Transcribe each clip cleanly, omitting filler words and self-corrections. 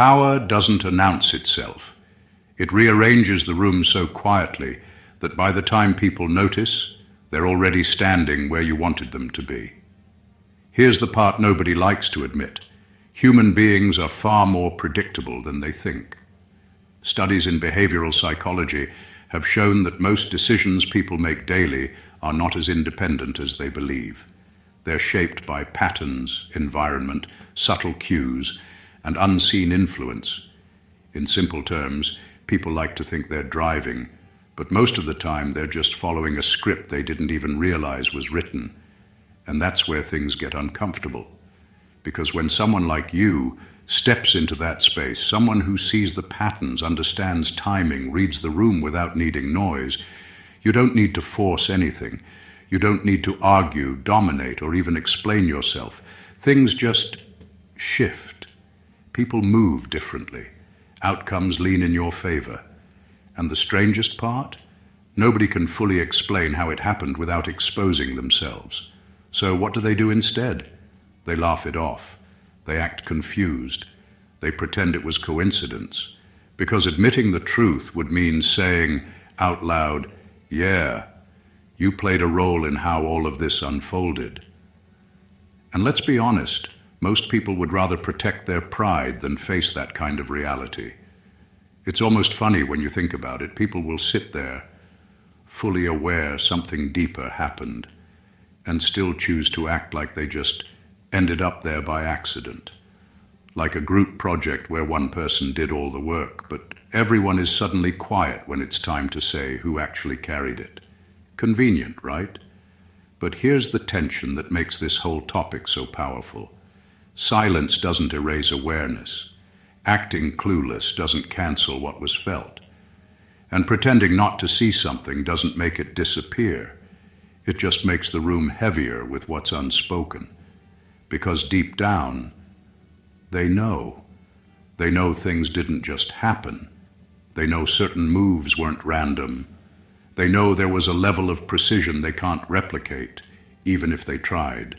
Power doesn't announce itself. It rearranges the room so quietly that by the time people notice, they're already standing where you wanted them to be. Here's the part nobody likes to admit. Human beings are far more predictable than they think. Studies in behavioral psychology have shown that most decisions people make daily are not as independent as they believe. They're shaped by patterns, environment, subtle cues, and unseen influence. In simple terms, people like to think they're driving, but most of the time they're just following a script they didn't even realize was written. And that's where things get uncomfortable. Because when someone like you steps into that space, someone who sees the patterns, understands timing, reads the room without needing noise, you don't need to force anything. You don't need to argue, dominate, or even explain yourself. Things just shift. People move differently. Outcomes lean in your favor. And the strangest part? Nobody can fully explain how it happened without exposing themselves. So what do they do instead? They laugh it off. They act confused. They pretend it was coincidence. Because admitting the truth would mean saying out loud, "Yeah, you played a role in how all of this unfolded." And let's be honest, most people would rather protect their pride than face that kind of reality. It's almost funny when you think about it. People will sit there, fully aware something deeper happened, and still choose to act like they just ended up there by accident. Like a group project where one person did all the work, but everyone is suddenly quiet when it's time to say who actually carried it. Convenient, right? But here's the tension that makes this whole topic so powerful. Silence doesn't erase awareness. Acting clueless doesn't cancel what was felt. And pretending not to see something doesn't make it disappear. It just makes the room heavier with what's unspoken. Because deep down, they know. They know things didn't just happen. They know certain moves weren't random. They know there was a level of precision they can't replicate, even if they tried.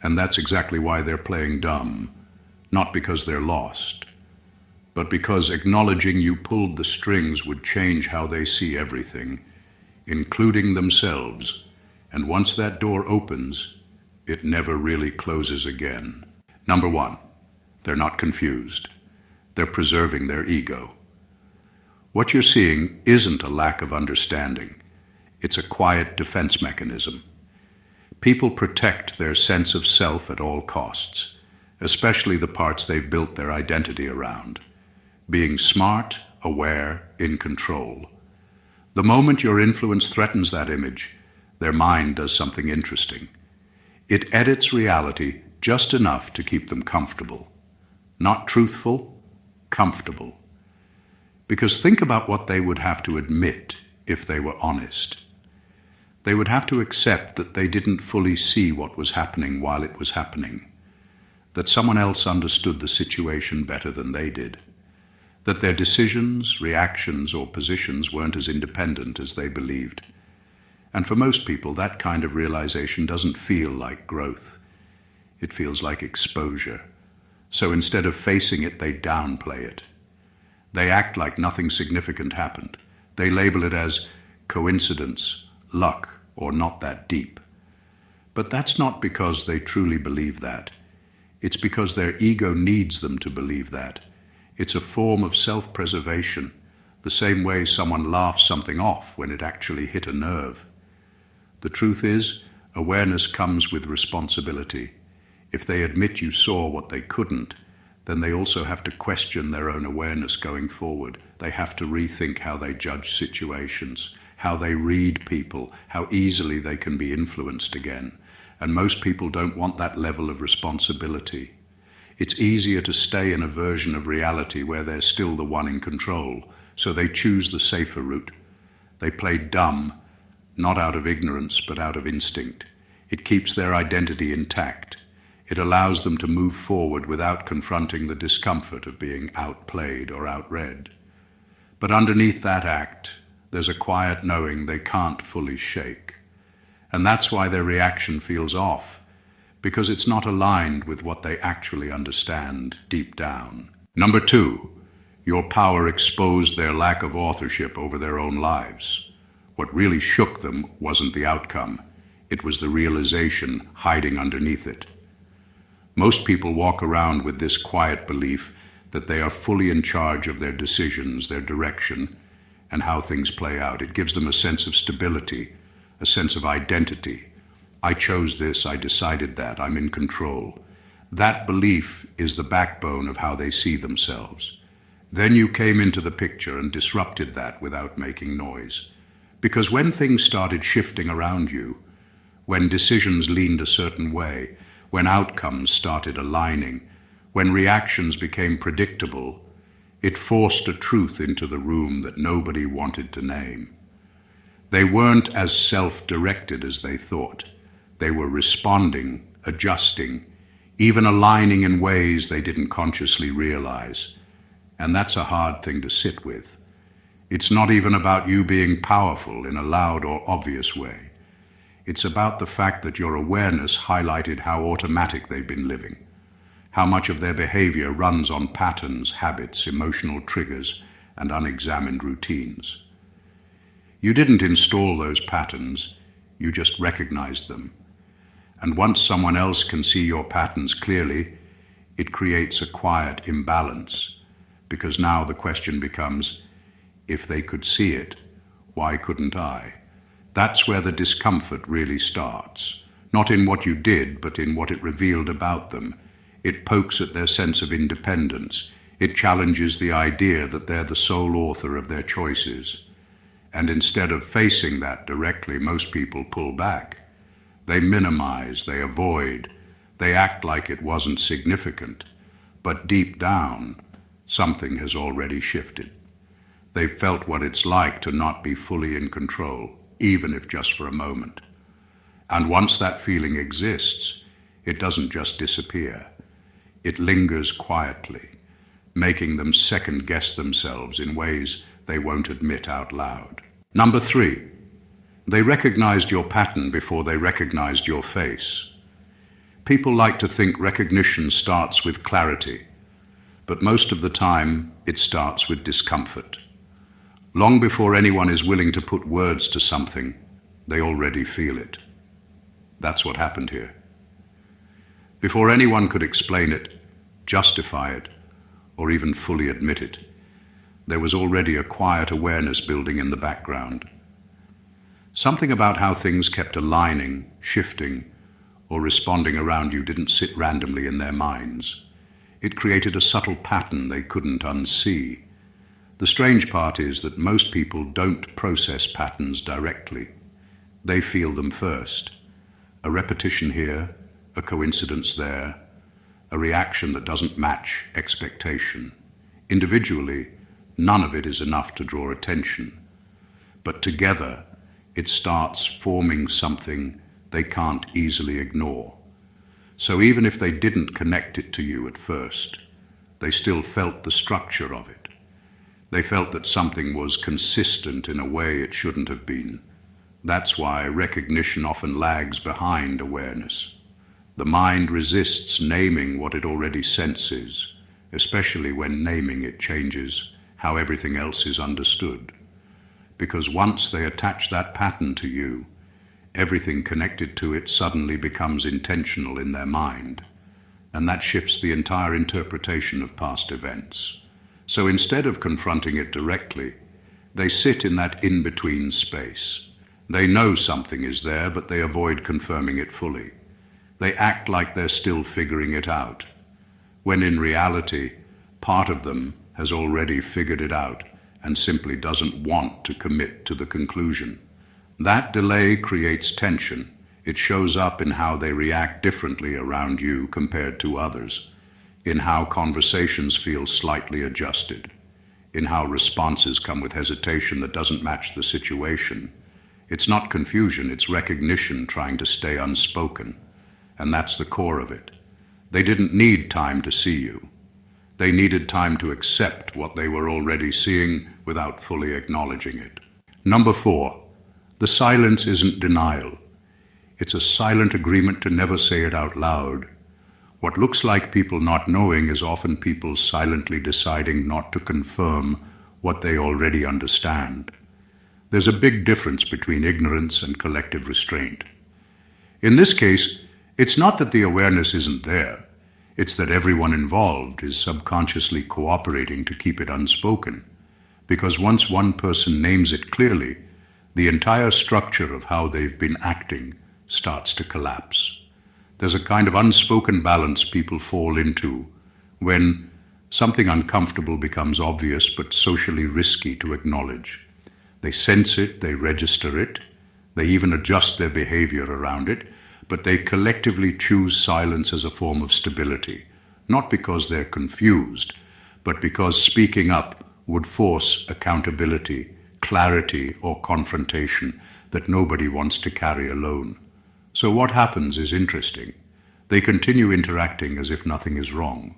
And that's exactly why they're playing dumb. Not because they're lost, but because acknowledging you pulled the strings would change how they see everything, including themselves. And once that door opens, it never really closes again. Number one, they're not confused. They're preserving their ego. What you're seeing isn't a lack of understanding. It's a quiet defense mechanism. People protect their sense of self at all costs, especially the parts they've built their identity around. Being smart, aware, in control. The moment your influence threatens that image, their mind does something interesting. It edits reality just enough to keep them comfortable. Not truthful, comfortable. Because think about what they would have to admit if they were honest. They would have to accept that they didn't fully see what was happening while it was happening. That someone else understood the situation better than they did. That their decisions, reactions, or positions weren't as independent as they believed. And for most people, that kind of realization doesn't feel like growth. It feels like exposure. So instead of facing it, they downplay it. They act like nothing significant happened. They label it as coincidence, luck, or not that deep. But that's not because they truly believe that. It's because their ego needs them to believe that. It's a form of self-preservation, the same way someone laughs something off when it actually hit a nerve. The truth is, awareness comes with responsibility. If they admit you saw what they couldn't, then they also have to question their own awareness going forward. They have to rethink how they judge situations, how they read people, how easily they can be influenced again. And most people don't want that level of responsibility. It's easier to stay in a version of reality where they're still the one in control, so they choose the safer route. They play dumb, not out of ignorance, but out of instinct. It keeps their identity intact. It allows them to move forward without confronting the discomfort of being outplayed or outread. But underneath that act, there's a quiet knowing they can't fully shake. And that's why their reaction feels off, because it's not aligned with what they actually understand deep down. Number two, your power exposed their lack of authorship over their own lives. What really shook them wasn't the outcome. It was the realization hiding underneath it. Most people walk around with this quiet belief that they are fully in charge of their decisions, their direction, and how things play out. It gives them a sense of stability, a sense of identity. I chose this, I decided that, I'm in control. That belief is the backbone of how they see themselves. Then you came into the picture and disrupted that without making noise. Because when things started shifting around you, when decisions leaned a certain way, when outcomes started aligning, when reactions became predictable, it forced a truth into the room that nobody wanted to name. They weren't as self-directed as they thought. They were responding, adjusting, even aligning in ways they didn't consciously realize. And that's a hard thing to sit with. It's not even about you being powerful in a loud or obvious way. It's about the fact that your awareness highlighted how automatic they've been living, how much of their behavior runs on patterns, habits, emotional triggers, and unexamined routines. You didn't install those patterns, you just recognized them. And once someone else can see your patterns clearly, it creates a quiet imbalance, because now the question becomes, if they could see it, why couldn't I? That's where the discomfort really starts. Not in what you did, but in what it revealed about them. It pokes at their sense of independence. It challenges the idea that they're the sole author of their choices. And instead of facing that directly, most people pull back. They minimize, they avoid, they act like it wasn't significant. But deep down, something has already shifted. They've felt what it's like to not be fully in control, even if just for a moment. And once that feeling exists, it doesn't just disappear. It lingers quietly, making them second-guess themselves in ways they won't admit out loud. Number three, they recognized your pattern before they recognized your face. People like to think recognition starts with clarity, but most of the time it starts with discomfort. Long before anyone is willing to put words to something, they already feel it. That's what happened here. Before anyone could explain it, justify it, or even fully admit it, there was already a quiet awareness building in the background. Something about how things kept aligning, shifting, or responding around you didn't sit randomly in their minds. It created a subtle pattern they couldn't unsee. The strange part is that most people don't process patterns directly. They feel them first. A repetition here, a coincidence there, a reaction that doesn't match expectation. Individually, none of it is enough to draw attention. But together, it starts forming something they can't easily ignore. So even if they didn't connect it to you at first, they still felt the structure of it. They felt that something was consistent in a way it shouldn't have been. That's why recognition often lags behind awareness. The mind resists naming what it already senses, especially when naming it changes how everything else is understood. Because once they attach that pattern to you, everything connected to it suddenly becomes intentional in their mind, and that shifts the entire interpretation of past events. So instead of confronting it directly, they sit in that in-between space. They know something is there, but they avoid confirming it fully. They act like they're still figuring it out, when in reality, part of them has already figured it out and simply doesn't want to commit to the conclusion. That delay creates tension. It shows up in how they react differently around you compared to others, in how conversations feel slightly adjusted, in how responses come with hesitation that doesn't match the situation. It's not confusion, it's recognition trying to stay unspoken, and that's the core of it. They didn't need time to see you. They needed time to accept what they were already seeing without fully acknowledging it. Number four, the silence isn't denial. It's a silent agreement to never say it out loud. What looks like people not knowing is often people silently deciding not to confirm what they already understand. There's a big difference between ignorance and collective restraint. In this case, it's not that the awareness isn't there. It's that everyone involved is subconsciously cooperating to keep it unspoken. Because once one person names it clearly, the entire structure of how they've been acting starts to collapse. There's a kind of unspoken balance people fall into when something uncomfortable becomes obvious but socially risky to acknowledge. They sense it, they register it, they even adjust their behavior around it, but they collectively choose silence as a form of stability, not because they're confused, but because speaking up would force accountability, clarity, or confrontation that nobody wants to carry alone. So what happens is interesting. They continue interacting as if nothing is wrong,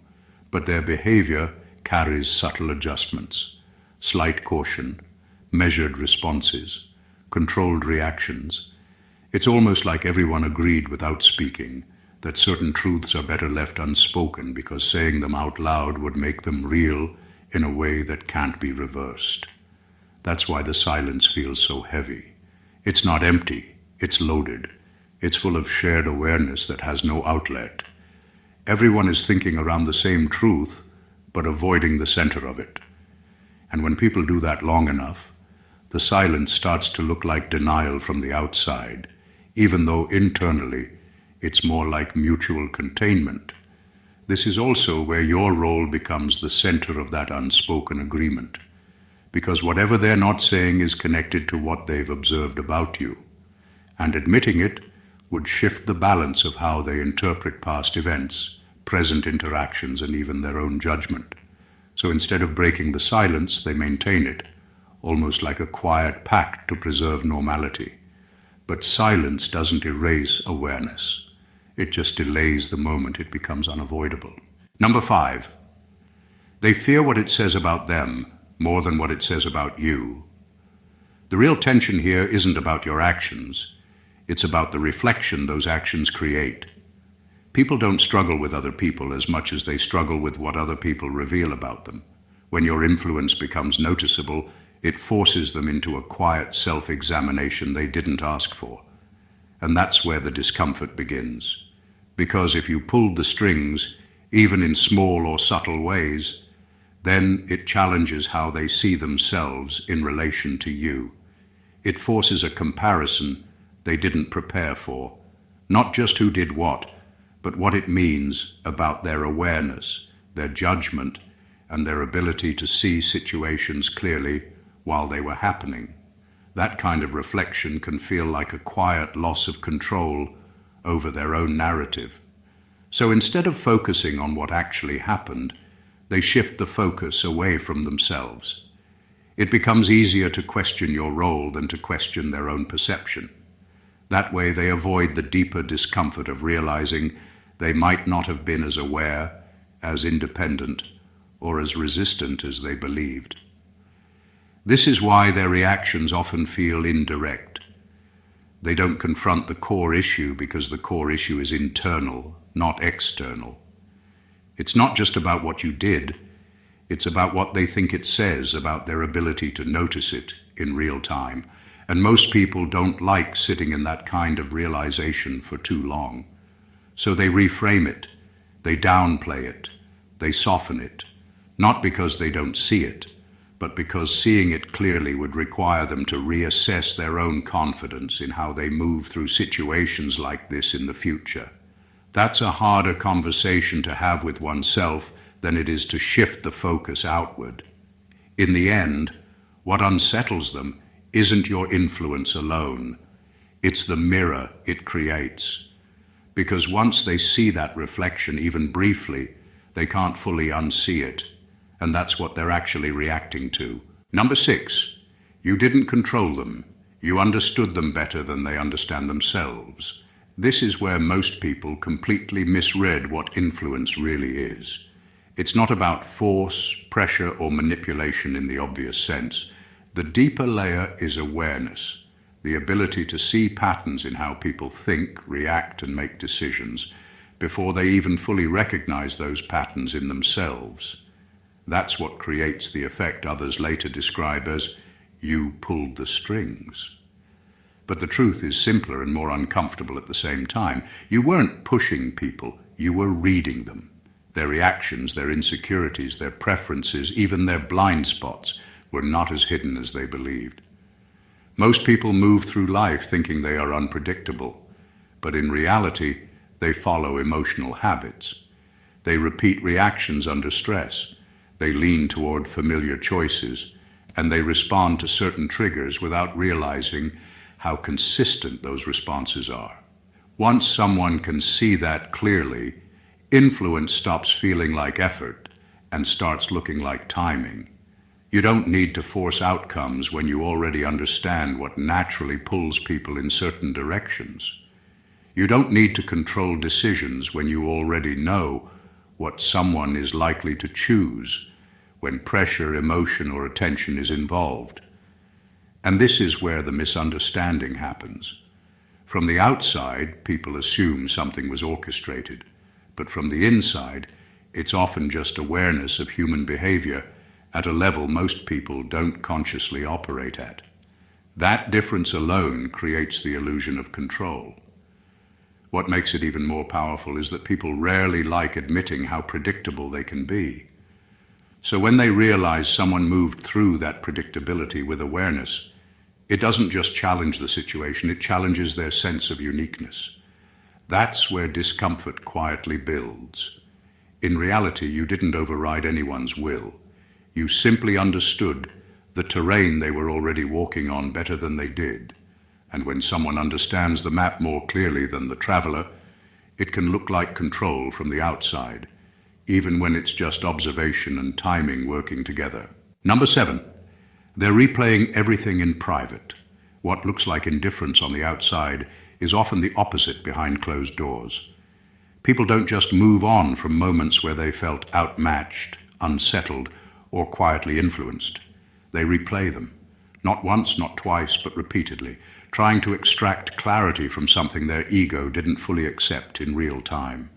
but their behavior carries subtle adjustments, slight caution, measured responses, controlled reactions. It's almost like everyone agreed without speaking that certain truths are better left unspoken because saying them out loud would make them real in a way that can't be reversed. That's why the silence feels so heavy. It's not empty, it's loaded. It's full of shared awareness that has no outlet. Everyone is thinking around the same truth, but avoiding the center of it. And when people do that long enough, the silence starts to look like denial from the outside, even though internally it's more like mutual containment. This is also where your role becomes the center of that unspoken agreement, because whatever they're not saying is connected to what they've observed about you, and admitting it would shift the balance of how they interpret past events, present interactions, and even their own judgment. So instead of breaking the silence, they maintain it, almost like a quiet pact to preserve normality. But silence doesn't erase awareness. It just delays the moment it becomes unavoidable. Number 5, they fear what it says about them more than what it says about you. The real tension here isn't about your actions. It's about the reflection those actions create. People don't struggle with other people as much as they struggle with what other people reveal about them. When your influence becomes noticeable, it forces them into a quiet self-examination they didn't ask for. And that's where the discomfort begins. Because if you pulled the strings, even in small or subtle ways, then it challenges how they see themselves in relation to you. It forces a comparison they didn't prepare for, not just who did what, but what it means about their awareness, their judgment, and their ability to see situations clearly while they were happening. That kind of reflection can feel like a quiet loss of control over their own narrative. So instead of focusing on what actually happened, they shift the focus away from themselves. It becomes easier to question your role than to question their own perception. That way they avoid the deeper discomfort of realizing they might not have been as aware, as independent, or as resistant as they believed. This is why their reactions often feel indirect. They don't confront the core issue because the core issue is internal, not external. It's not just about what you did, it's about what they think it says about their ability to notice it in real time. And most people don't like sitting in that kind of realization for too long. So they reframe it, they downplay it, they soften it, not because they don't see it, but because seeing it clearly would require them to reassess their own confidence in how they move through situations like this in the future. That's a harder conversation to have with oneself than it is to shift the focus outward. In the end, what unsettles them isn't your influence alone. It's the mirror it creates. Because once they see that reflection, even briefly, they can't fully unsee it. And that's what they're actually reacting to. Number 6, you didn't control them. You understood them better than they understand themselves. This is where most people completely misread what influence really is. It's not about force, pressure, or manipulation in the obvious sense. The deeper layer is awareness, the ability to see patterns in how people think, react, and make decisions, before they even fully recognize those patterns in themselves. That's what creates the effect others later describe as, "you pulled the strings." But the truth is simpler and more uncomfortable at the same time. You weren't pushing people, you were reading them. Their reactions, their insecurities, their preferences, even their blind spots were not as hidden as they believed. Most people move through life thinking they are unpredictable, but in reality, they follow emotional habits. They repeat reactions under stress. They lean toward familiar choices, and they respond to certain triggers without realizing how consistent those responses are. Once someone can see that clearly, influence stops feeling like effort and starts looking like timing. You don't need to force outcomes when you already understand what naturally pulls people in certain directions. You don't need to control decisions when you already know what someone is likely to choose when pressure, emotion, or attention is involved. And this is where the misunderstanding happens. From the outside, people assume something was orchestrated, but from the inside, it's often just awareness of human behavior at a level most people don't consciously operate at. That difference alone creates the illusion of control. What makes it even more powerful is that people rarely like admitting how predictable they can be. So when they realize someone moved through that predictability with awareness, it doesn't just challenge the situation, it challenges their sense of uniqueness. That's where discomfort quietly builds. In reality, you didn't override anyone's will. You simply understood the terrain they were already walking on better than they did. And when someone understands the map more clearly than the traveler, it can look like control from the outside, even when it's just observation and timing working together. Number 7, they're replaying everything in private. What looks like indifference on the outside is often the opposite behind closed doors. People don't just move on from moments where they felt outmatched, unsettled, or quietly influenced. They replay them, not once, not twice, but repeatedly, trying to extract clarity from something their ego didn't fully accept in real time.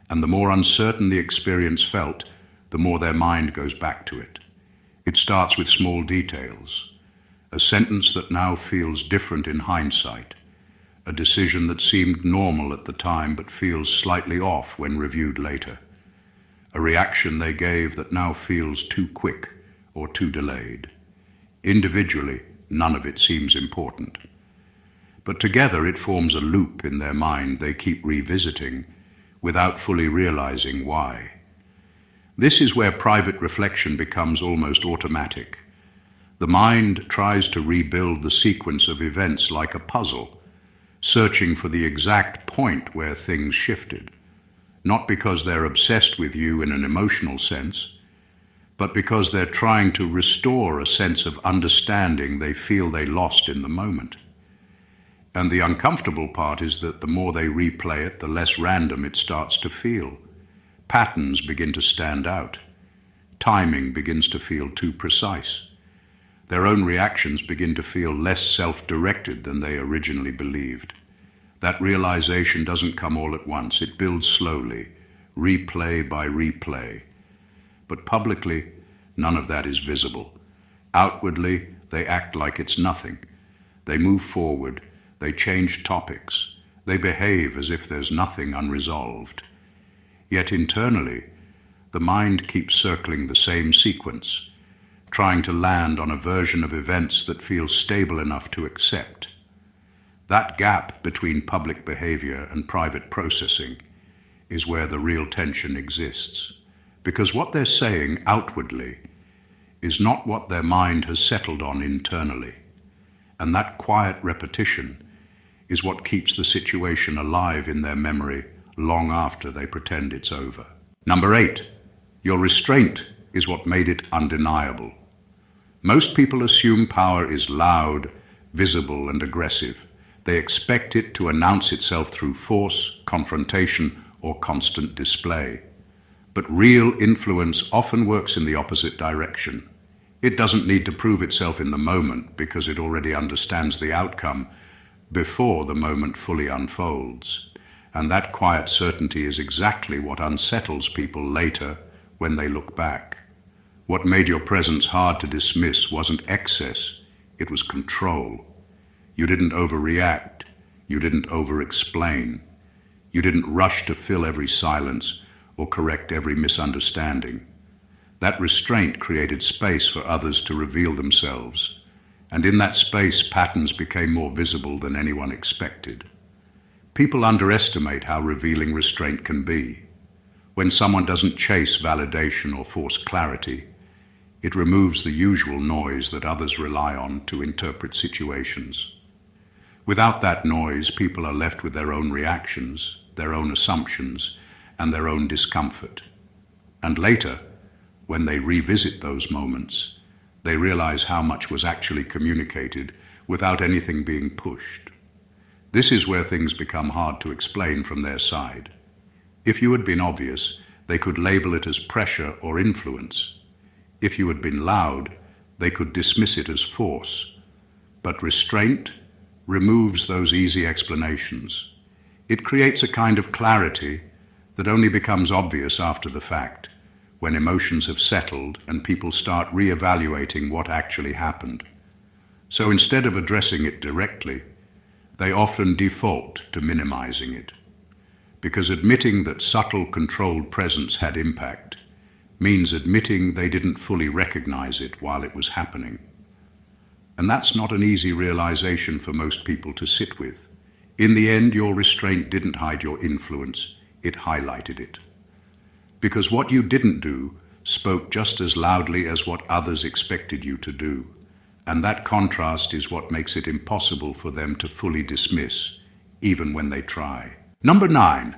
And the more uncertain the experience felt, the more their mind goes back to it. It starts with small details, a sentence that now feels different in hindsight, a decision that seemed normal at the time but feels slightly off when reviewed later, a reaction they gave that now feels too quick or too delayed. Individually, none of it seems important. But together it forms a loop in their mind they keep revisiting without fully realizing why. This is where private reflection becomes almost automatic. The mind tries to rebuild the sequence of events like a puzzle, searching for the exact point where things shifted, not because they're obsessed with you in an emotional sense, but because they're trying to restore a sense of understanding they feel they lost in the moment. And the uncomfortable part is that the more they replay it, the less random it starts to feel. Patterns begin to stand out. Timing begins to feel too precise. Their own reactions begin to feel less self-directed than they originally believed. That realization doesn't come all at once. It builds slowly, replay by replay. But publicly, none of that is visible. Outwardly, they act like it's nothing. They move forward. They change topics. They behave as if there's nothing unresolved. Yet internally, the mind keeps circling the same sequence, trying to land on a version of events that feels stable enough to accept. That gap between public behavior and private processing is where the real tension exists, because what they're saying outwardly is not what their mind has settled on internally, and that quiet repetition is what keeps the situation alive in their memory long after they pretend it's over. Number 8, your restraint is what made it undeniable. Most people assume power is loud, visible, and aggressive. They expect it to announce itself through force, confrontation, or constant display. But real influence often works in the opposite direction. It doesn't need to prove itself in the moment because it already understands the outcome before the moment fully unfolds. And that quiet certainty is exactly what unsettles people later when they look back. What made your presence hard to dismiss wasn't excess, it was control. You didn't overreact, you didn't over-explain, you didn't rush to fill every silence or correct every misunderstanding. That restraint created space for others to reveal themselves, and in that space patterns became more visible than anyone expected. People underestimate how revealing restraint can be. When someone doesn't chase validation or force clarity, it removes the usual noise that others rely on to interpret situations. Without that noise, people are left with their own reactions, their own assumptions, and their own discomfort. And later, when they revisit those moments, they realize how much was actually communicated without anything being pushed. This is where things become hard to explain from their side. If you had been obvious, they could label it as pressure or influence. If you had been loud, they could dismiss it as force. But restraint removes those easy explanations. It creates a kind of clarity that only becomes obvious after the fact, when emotions have settled and people start re-evaluating what actually happened. So instead of addressing it directly, they often default to minimizing it. Because admitting that subtle, controlled presence had impact means admitting they didn't fully recognize it while it was happening. And that's not an easy realization for most people to sit with. In the end, your restraint didn't hide your influence, it highlighted it. Because what you didn't do spoke just as loudly as what others expected you to do. And that contrast is what makes it impossible for them to fully dismiss, even when they try. Number 9,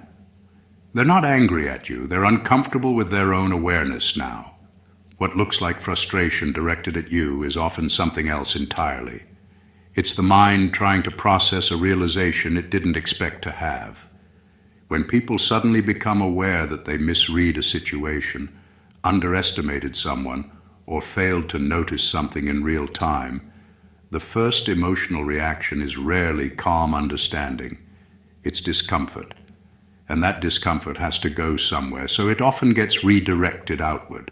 they're not angry at you, they're uncomfortable with their own awareness now. What looks like frustration directed at you is often something else entirely. It's the mind trying to process a realization it didn't expect to have. When people suddenly become aware that they misread a situation, underestimated someone, or failed to notice something in real time, the first emotional reaction is rarely calm understanding. It's discomfort. And that discomfort has to go somewhere, so it often gets redirected outward.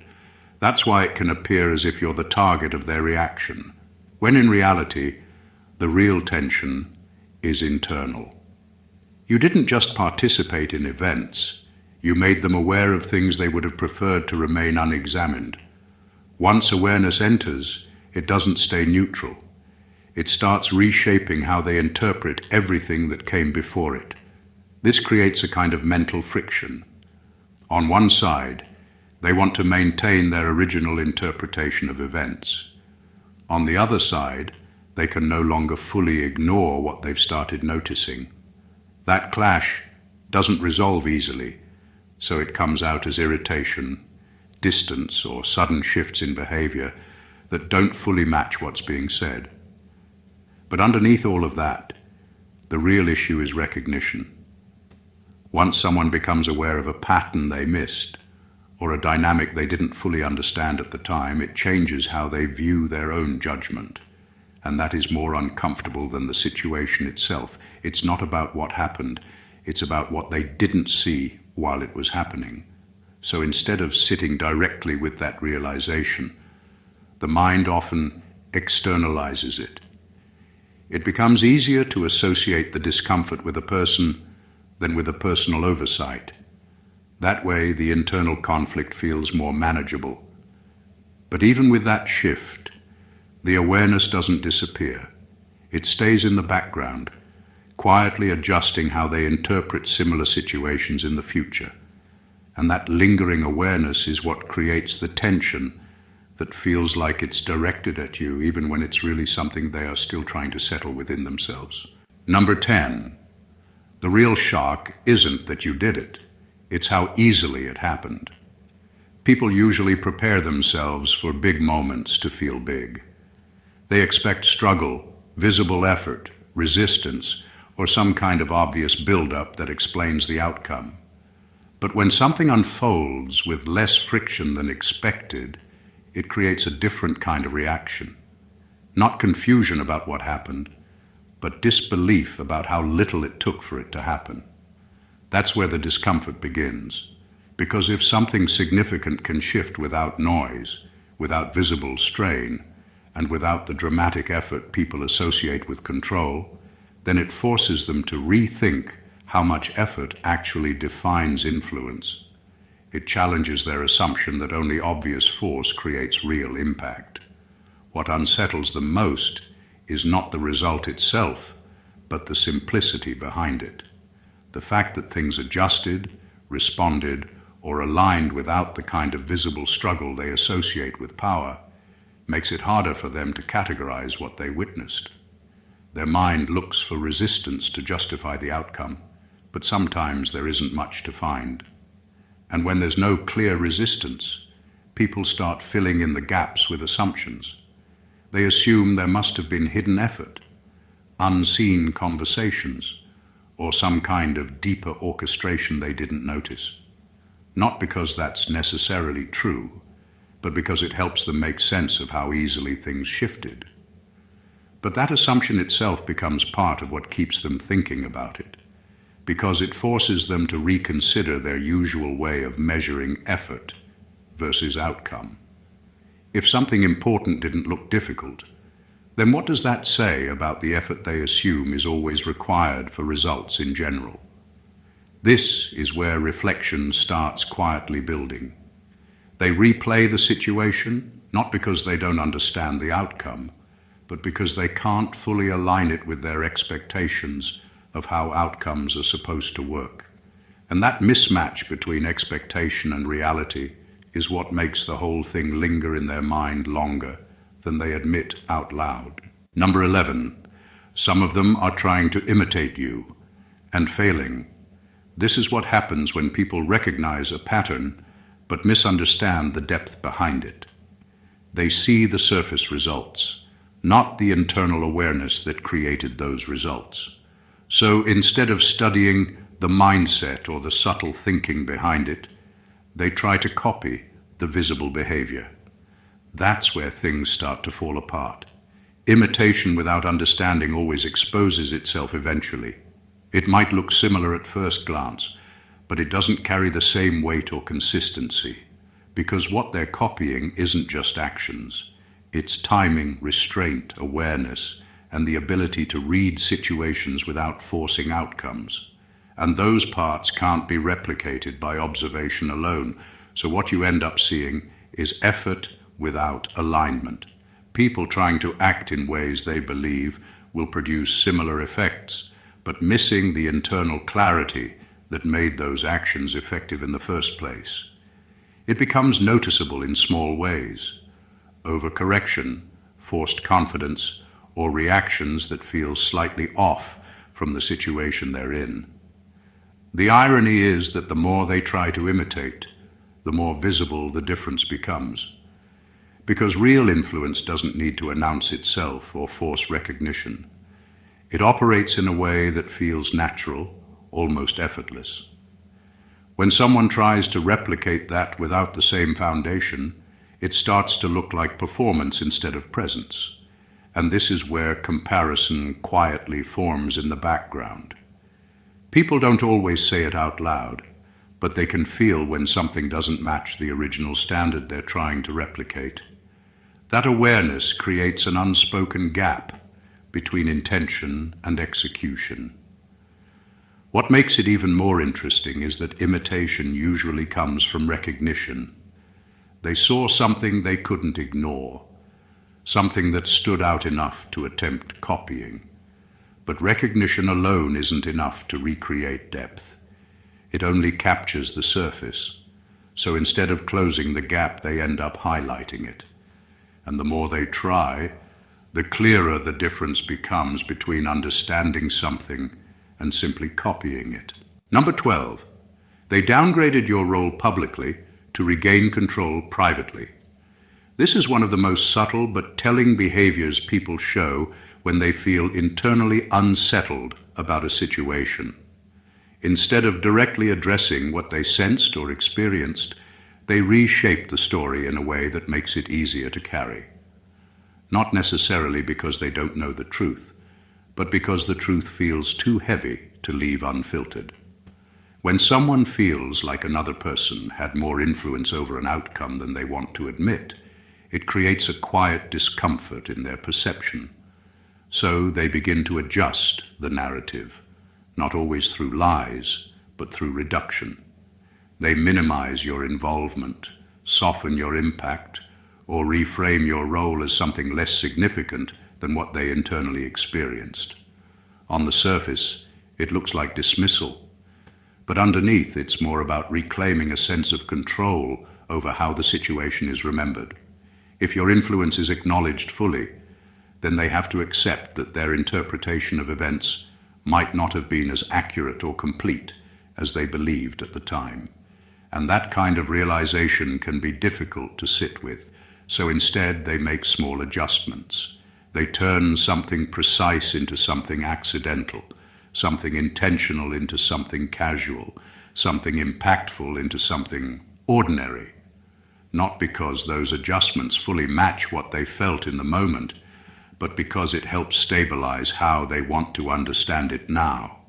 That's why it can appear as if you're the target of their reaction, when in reality, the real tension is internal. You didn't just participate in events, you made them aware of things they would have preferred to remain unexamined. Once awareness enters, it doesn't stay neutral. It starts reshaping how they interpret everything that came before it. This creates a kind of mental friction. On one side, they want to maintain their original interpretation of events. On the other side, they can no longer fully ignore what they've started noticing. That clash doesn't resolve easily, so it comes out as irritation, distance, or sudden shifts in behavior that don't fully match what's being said. But underneath all of that, the real issue is recognition. Once someone becomes aware of a pattern they missed, or a dynamic they didn't fully understand at the time, it changes how they view their own judgment. And that is more uncomfortable than the situation itself. It's not about what happened, it's about what they didn't see while it was happening. So instead of sitting directly with that realization, the mind often externalizes it. It becomes easier to associate the discomfort with a person than with a personal oversight. That way, the internal conflict feels more manageable. But even with that shift, the awareness doesn't disappear. It stays in the background, quietly adjusting how they interpret similar situations in the future. And that lingering awareness is what creates the tension that feels like it's directed at you, even when it's really something they are still trying to settle within themselves. Number 10, the real shock isn't that you did it. It's how easily it happened. People usually prepare themselves for big moments to feel big. They expect struggle, visible effort, resistance, or some kind of obvious build-up that explains the outcome. But when something unfolds with less friction than expected, it creates a different kind of reaction. Not confusion about what happened, but disbelief about how little it took for it to happen. That's where the discomfort begins. Because if something significant can shift without noise, without visible strain, and without the dramatic effort people associate with control, then it forces them to rethink how much effort actually defines influence. It challenges their assumption that only obvious force creates real impact. What unsettles them most is not the result itself, but the simplicity behind it. The fact that things adjusted, responded, or aligned without the kind of visible struggle they associate with power makes it harder for them to categorize what they witnessed. Their mind looks for resistance to justify the outcome, but sometimes there isn't much to find. And when there's no clear resistance, people start filling in the gaps with assumptions. They assume there must have been hidden effort, unseen conversations, or some kind of deeper orchestration they didn't notice. Not because that's necessarily true, but because it helps them make sense of how easily things shifted. But that assumption itself becomes part of what keeps them thinking about it, because it forces them to reconsider their usual way of measuring effort versus outcome. If something important didn't look difficult, then what does that say about the effort they assume is always required for results in general? This is where reflection starts quietly building. They replay the situation, not because they don't understand the outcome, but because they can't fully align it with their expectations of how outcomes are supposed to work. And that mismatch between expectation and reality is what makes the whole thing linger in their mind longer than they admit out loud. Number 11, some of them are trying to imitate you and failing. This is what happens when people recognize a pattern but misunderstand the depth behind it. They see the surface results, not the internal awareness that created those results. So instead of studying the mindset or the subtle thinking behind it, they try to copy the visible behavior. That's where things start to fall apart. Imitation without understanding always exposes itself eventually. It might look similar at first glance, but it doesn't carry the same weight or consistency, because what they're copying isn't just actions. It's timing, restraint, awareness, and the ability to read situations without forcing outcomes. And those parts can't be replicated by observation alone. So what you end up seeing is effort without alignment. People trying to act in ways they believe will produce similar effects, but missing the internal clarity that made those actions effective in the first place. It becomes noticeable in small ways. Overcorrection, forced confidence, or reactions that feel slightly off from the situation they're in. The irony is that the more they try to imitate, the more visible the difference becomes. Because real influence doesn't need to announce itself or force recognition. It operates in a way that feels natural, almost effortless. When someone tries to replicate that without the same foundation, it starts to look like performance instead of presence. And this is where comparison quietly forms in the background. People don't always say it out loud, but they can feel when something doesn't match the original standard they're trying to replicate. That awareness creates an unspoken gap between intention and execution. What makes it even more interesting is that imitation usually comes from recognition. They saw something they couldn't ignore, something that stood out enough to attempt copying. But recognition alone isn't enough to recreate depth. It only captures the surface. So instead of closing the gap, they end up highlighting it. And the more they try, the clearer the difference becomes between understanding something and simply copying it. Number 12, they downgraded your role publicly to regain control privately. This is one of the most subtle but telling behaviors people show when they feel internally unsettled about a situation. Instead of directly addressing what they sensed or experienced, they reshape the story in a way that makes it easier to carry. Not necessarily because they don't know the truth, but because the truth feels too heavy to leave unfiltered. When someone feels like another person had more influence over an outcome than they want to admit, it creates a quiet discomfort in their perception. So they begin to adjust the narrative, not always through lies, but through reduction. They minimize your involvement, soften your impact, or reframe your role as something less significant than what they internally experienced. On the surface, it looks like dismissal, but underneath it's more about reclaiming a sense of control over how the situation is remembered. If your influence is acknowledged fully, then they have to accept that their interpretation of events might not have been as accurate or complete as they believed at the time. And that kind of realization can be difficult to sit with, so instead they make small adjustments. They turn something precise into something accidental, something intentional into something casual, something impactful into something ordinary. Not because those adjustments fully match what they felt in the moment, but because it helps stabilize how they want to understand it now.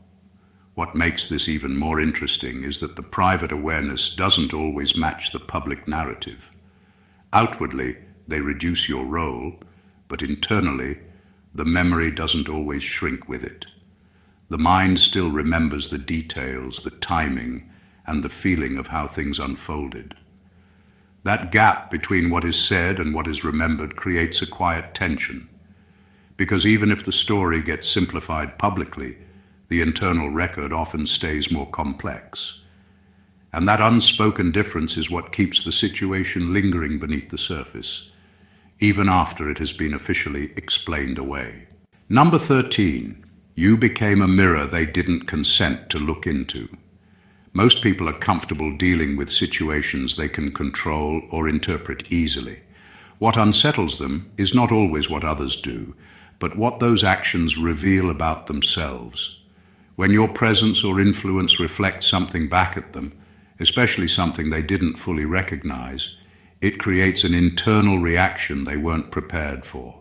What makes this even more interesting is that the private awareness doesn't always match the public narrative. Outwardly, they reduce your role, but internally, the memory doesn't always shrink with it. The mind still remembers the details, the timing, and the feeling of how things unfolded. That gap between what is said and what is remembered creates a quiet tension, because even if the story gets simplified publicly, the internal record often stays more complex. And that unspoken difference is what keeps the situation lingering beneath the surface, even after it has been officially explained away. Number 13. You became a mirror they didn't consent to look into. Most people are comfortable dealing with situations they can control or interpret easily. What unsettles them is not always what others do, but what those actions reveal about themselves. When your presence or influence reflects something back at them, especially something they didn't fully recognize, it creates an internal reaction they weren't prepared for.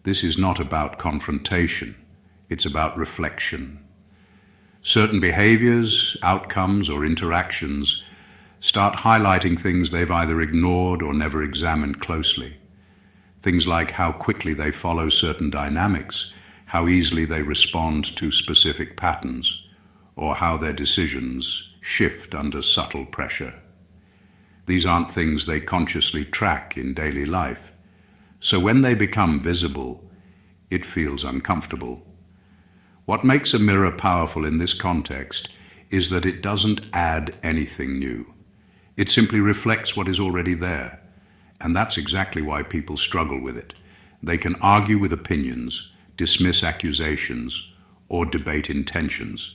This is not about confrontation. It's about reflection. Certain behaviors, outcomes, or interactions start highlighting things they've either ignored or never examined closely. Things like how quickly they follow certain dynamics, how easily they respond to specific patterns, or how their decisions shift under subtle pressure. These aren't things they consciously track in daily life, so when they become visible, it feels uncomfortable. What makes a mirror powerful in this context is that it doesn't add anything new. It simply reflects what is already there, and that's exactly why people struggle with it. They can argue with opinions, dismiss accusations, or debate intentions,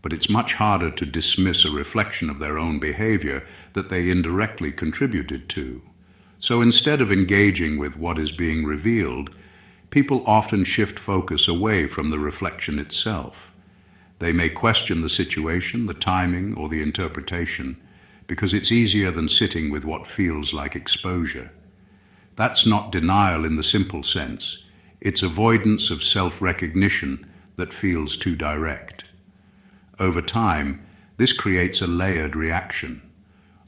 but it's much harder to dismiss a reflection of their own behavior that they indirectly contributed to. So instead of engaging with what is being revealed, people often shift focus away from the reflection itself. They may question the situation, the timing, or the interpretation, because it's easier than sitting with what feels like exposure. That's not denial in the simple sense. It's avoidance of self-recognition that feels too direct. Over time, this creates a layered reaction.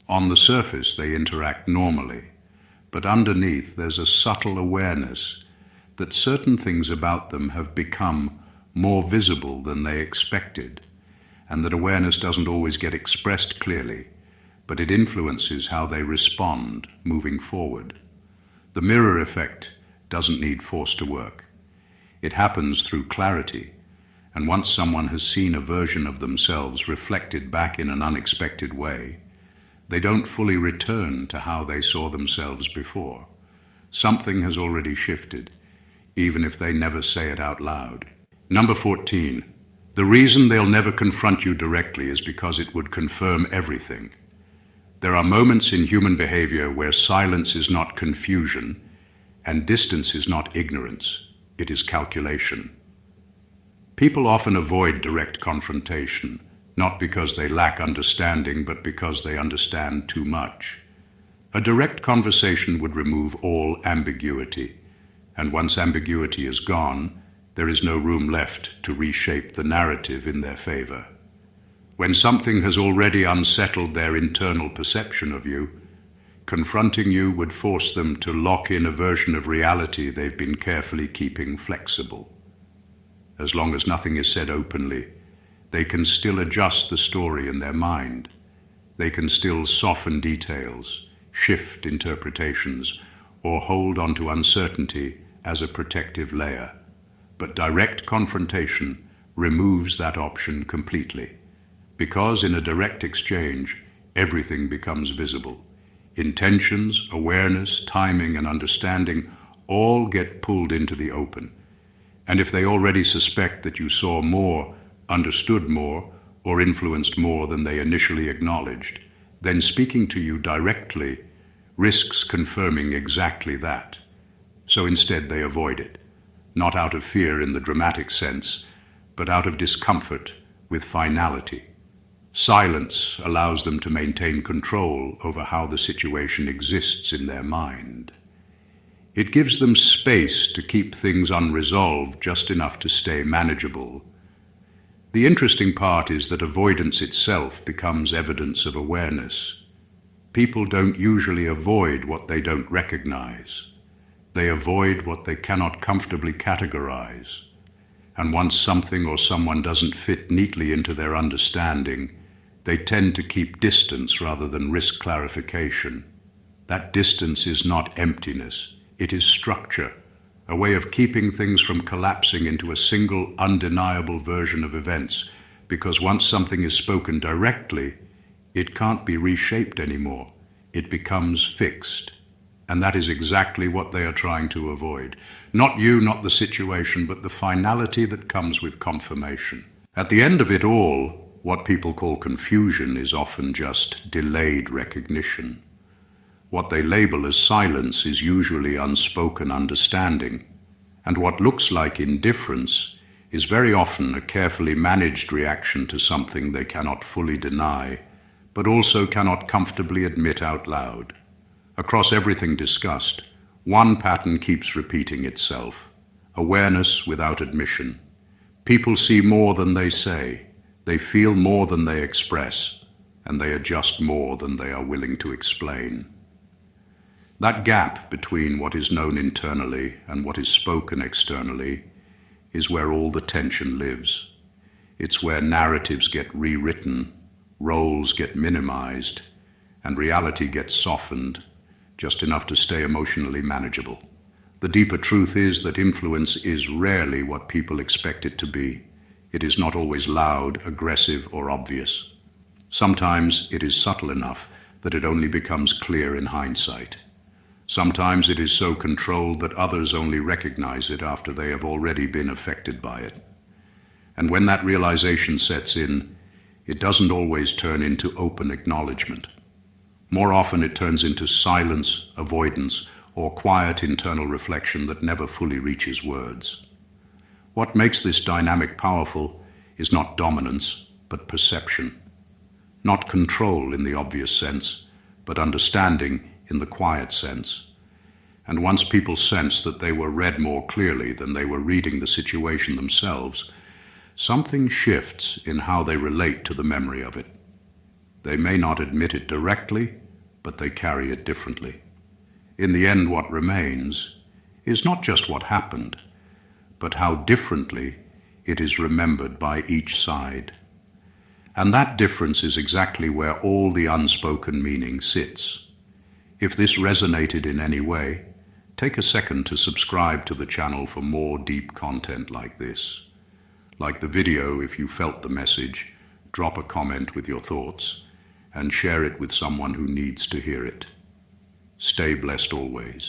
On the surface, they interact normally, but underneath there's a subtle awareness that certain things about them have become more visible than they expected, and that awareness doesn't always get expressed clearly, but it influences how they respond moving forward. The mirror effect doesn't need force to work. It happens through clarity, and once someone has seen a version of themselves reflected back in an unexpected way, they don't fully return to how they saw themselves before. Something has already shifted, even if they never say it out loud. Number 14. The reason they'll never confront you directly is because it would confirm everything. There are moments in human behavior where silence is not confusion and distance is not ignorance, it is calculation. People often avoid direct confrontation, not because they lack understanding, but because they understand too much. A direct conversation would remove all ambiguity, and once ambiguity is gone, there is no room left to reshape the narrative in their favor. When something has already unsettled their internal perception of you, confronting you would force them to lock in a version of reality they've been carefully keeping flexible. As long as nothing is said openly, they can still adjust the story in their mind. They can still soften details, shift interpretations, or hold onto uncertainty as a protective layer. But direct confrontation removes that option completely, because in a direct exchange, everything becomes visible. Intentions, awareness, timing, and understanding all get pulled into the open. And if they already suspect that you saw more, understood more, or influenced more than they initially acknowledged, then speaking to you directly risks confirming exactly that. So instead they avoid it, not out of fear in the dramatic sense, but out of discomfort with finality. Silence allows them to maintain control over how the situation exists in their mind. It gives them space to keep things unresolved just enough to stay manageable. The interesting part is that avoidance itself becomes evidence of awareness. People don't usually avoid what they don't recognize. They avoid what they cannot comfortably categorize. And once something or someone doesn't fit neatly into their understanding, they tend to keep distance rather than risk clarification. That distance is not emptiness, it is structure, a way of keeping things from collapsing into a single, undeniable version of events, because once something is spoken directly, it can't be reshaped anymore. It becomes fixed. And that is exactly what they are trying to avoid. Not you, not the situation, but the finality that comes with confirmation. At the end of it all, what people call confusion is often just delayed recognition. What they label as silence is usually unspoken understanding, and what looks like indifference is very often a carefully managed reaction to something they cannot fully deny, but also cannot comfortably admit out loud. Across everything discussed, one pattern keeps repeating itself: awareness without admission. People see more than they say, they feel more than they express, and they adjust more than they are willing to explain. That gap between what is known internally and what is spoken externally is where all the tension lives. It's where narratives get rewritten, roles get minimized, and reality gets softened, just enough to stay emotionally manageable. The deeper truth is that influence is rarely what people expect it to be. It is not always loud, aggressive, or obvious. Sometimes it is subtle enough that it only becomes clear in hindsight. Sometimes it is so controlled that others only recognize it after they have already been affected by it. And when that realization sets in, it doesn't always turn into open acknowledgement. More often it turns into silence, avoidance, or quiet internal reflection that never fully reaches words. What makes this dynamic powerful is not dominance, but perception. Not control in the obvious sense, but understanding in the quiet sense. And once people sense that they were read more clearly than they were reading the situation themselves, something shifts in how they relate to the memory of it. They may not admit it directly, but they carry it differently. In the end, what remains is not just what happened, but how differently it is remembered by each side. And that difference is exactly where all the unspoken meaning sits. If this resonated in any way, take a second to subscribe to the channel for more deep content like this. Like the video, if you felt the message, drop a comment with your thoughts and share it with someone who needs to hear it. Stay blessed always.